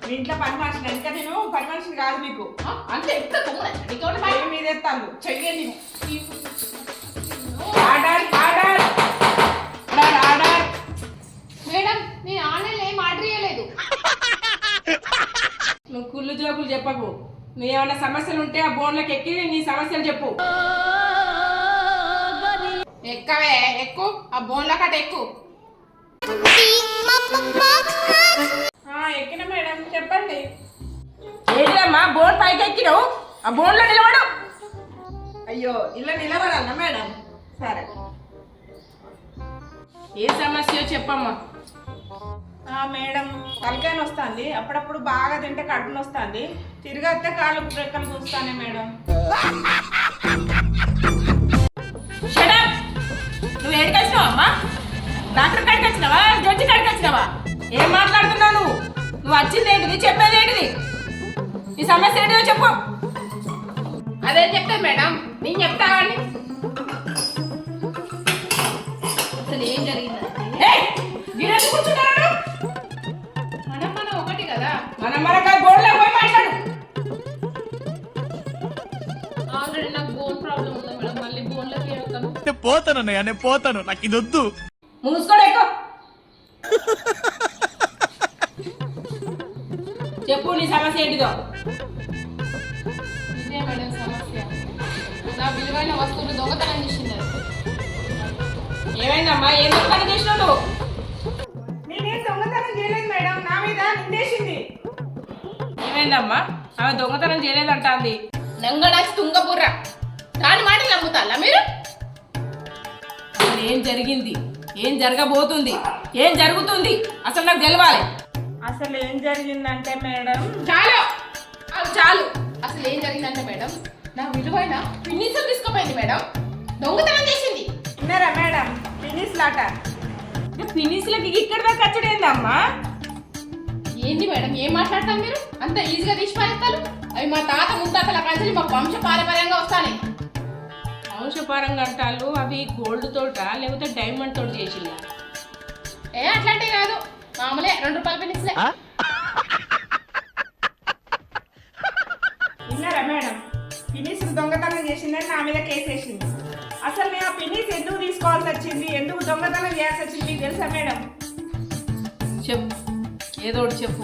మీ ఇంట్లో పని మనిషిని ఇంకా నేను పని మనిషిని కాదు మీకు. అంతే ఎంత భయం మీద ఎత్తాను చెయ్యండి. Order order order order. Madam నేను ఆన్లైన్లో ఏం ఆర్డర్ చేయలేదు. నువ్వు కుళ్ళు జోకులు చెప్పకు. నీ ఏమైనా సమస్యలు ఉంటే ఆ బోన్లకు ఎక్కి నీ సమస్యలు చెప్పు. ఎక్కవే ఎక్కు, ఆ బోన్ల కట్ట ఎక్కు. ఎక్కిన మేడం చెప్పండి. ఏంటమ్మా బోన్ పైకి ఎక్కినావు? ఆ బోన్లో నిలబడు. అయ్యో ఇలా నిలబడాలన్నా మేడం? సరే ఏ సమస్య చెప్పమ్మా. మేడం తలకాయ వస్తుంది, అప్పుడప్పుడు బాగా తింటే కడుపు నొస్తుంది, తిరిగితే కాళ్ళు రెక్కలు కూస్తానే మేడం. నువ్వు ఏడికి వచ్చినావా అమ్మా? డాక్టర్ కాడికి వచ్చినావా? జడ్జి కాడికి వచ్చినావా? ఏం మాట్లాడుతున్నావు నువ్వు? నువ్వు వచ్చింది ఏంటిది? చెప్పేది ఏంటిది? ఈ సమస్య ఏంటిదో చెప్పు. అదే చెప్తా మేడం, నేను చెప్తావని. అసలు ఏం జరిగిందంటే కూర్చున్నాడు. మనం ఒకటి కదా. మనం బోర్డులో పోయి మాట్లాడు. ఆల్రెడీ నాకు బోన్ ప్రాబ్లం ఉంది మేడం, మళ్ళీ బోన్లోకి వెళ్తాను. నేను పోతాను, నాకు ఇది వద్దు. మూసుకోడు ఎక్కువ. చెప్పు నీ సమస్య ఏంటిదో. ఇదే మేడం సమస్య, నా విలువైన వస్తువులు దొంగతనం చేసింది. ఏమైందమ్మా? ఏం దొంగతనం చేసినావు నువ్వు? నేనేం దొంగతనం చేయలేదు మేడం, నా మీద నిందేసింది. ఏమైందమ్మా? ఆమె దొంగతనం చేయలేదంటాంది. నంగడాచి తుంగబుర్ర, దాని మాటలు నమ్ముతారా మీరు? ఏం జరిగింది? ఏం జరగబోతుంది? ఏం జరుగుతుంది అసలు నాకు తెలవాలి. అసలు ఏం జరిగిందంటే మేడం, చాలు చాలు. అసలు ఏం జరిగిందంటే మేడం, నా విలువైన పిన్నీసులు తీసుకుపోయింది మేడం, దొంగతనం చేసింది. విన్నారా మేడం? పినీసులాట. పినీసులకి ఇక్కడ దాకా ఖర్చుడేందమ్మా? ఏంది మేడం ఏం మాట్లాడతాం మీరు? అంత ఈజీగా తీసి పారేస్తారు? అవి మా తాత ముత్తాతల కలిసి మాకు వంశ పారంపర్యంగా వస్తాయి. వంశపారంగా అంటారు. అవి గోల్డ్ తోట లేకపోతే డైమండ్ తోట చేసిందా? అట్లాంటివి కాదు, మామూలే 2 రూపాయల పినిస్లే. విన్నారా మేడం? పినీసులు దొంగతనం చేసిందని నా మీద కేసు వేసింది. అసలు నేను ఆ పినీస్ ఎందుకు తీసుకోవాల్సి వచ్చింది, ఎందుకు దొంగతనం చేయాల్సి వచ్చింది మీకు తెలుసా మేడం? చెప్పు, ఏదో ఒకటి చెప్పు.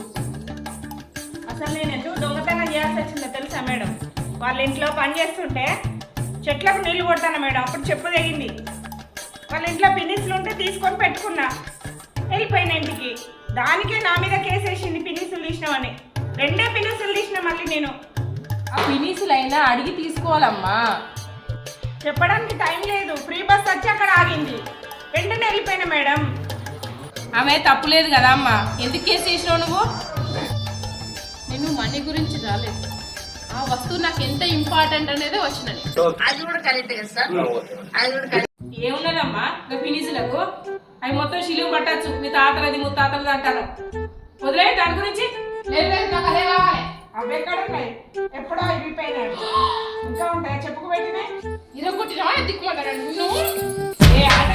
అసలు నేను ఎందుకు దొంగతనం చేయాల్సి వచ్చిందో తెలుసా మేడం? వాళ్ళ ఇంట్లో పని చేస్తుంటే చెట్లకు నీళ్లు కొడతాను మేడం, అప్పుడు చెప్పు తెగింది. వాళ్ళ ఇంట్లో పినీసులు ఉంటే తీసుకొని పెట్టుకున్నా, వెళ్ళిపోయిన ఇంటికి. దానికే నా మీద కేసు వేసింది, పినీసులు తీసినామని. 2 పినీసులు తీసిన. మళ్ళీ నేను ఆ పినీసులైనా అడిగి తీసుకోవాలమ్మా. చెప్పడానికి టైం లేదు, ఫ్రీ బస్ వచ్చి అక్కడ ఆగింది, వెంటనే వెళ్ళిపోయినా మేడం. ఆమె తప్పు లేదు కదా అమ్మా, ఎందుకు కేసు వేసినావు నువ్వు? నేను మనీ గురించి రాలేదు, ఆ వస్తువు నాకు ఎంత ఇంపార్టెంట్ అనేది వచ్చినది. అది కూడా కరెక్ట్ కదా సార్? అది కూడా కరెక్ట్. ఏమున్నదమ్మా ఫినిసులకు? అవి మొత్తం శిలువు పట్టచ్చు, మీ తాతలది ముత్తాతలది అంటారు. వదిలే దాని గురించి. లేదు నాకు అదే కావాలి. అవి ఎక్కడ ఉన్నాయి? ఎప్పుడో అయిపోయినాడు. ఇంకా ఉంటాయి చెప్పుకు పెట్టినాయి. ఇరగొట్టినా దిక్కుమంటారు నువ్వు. ఏ ఆట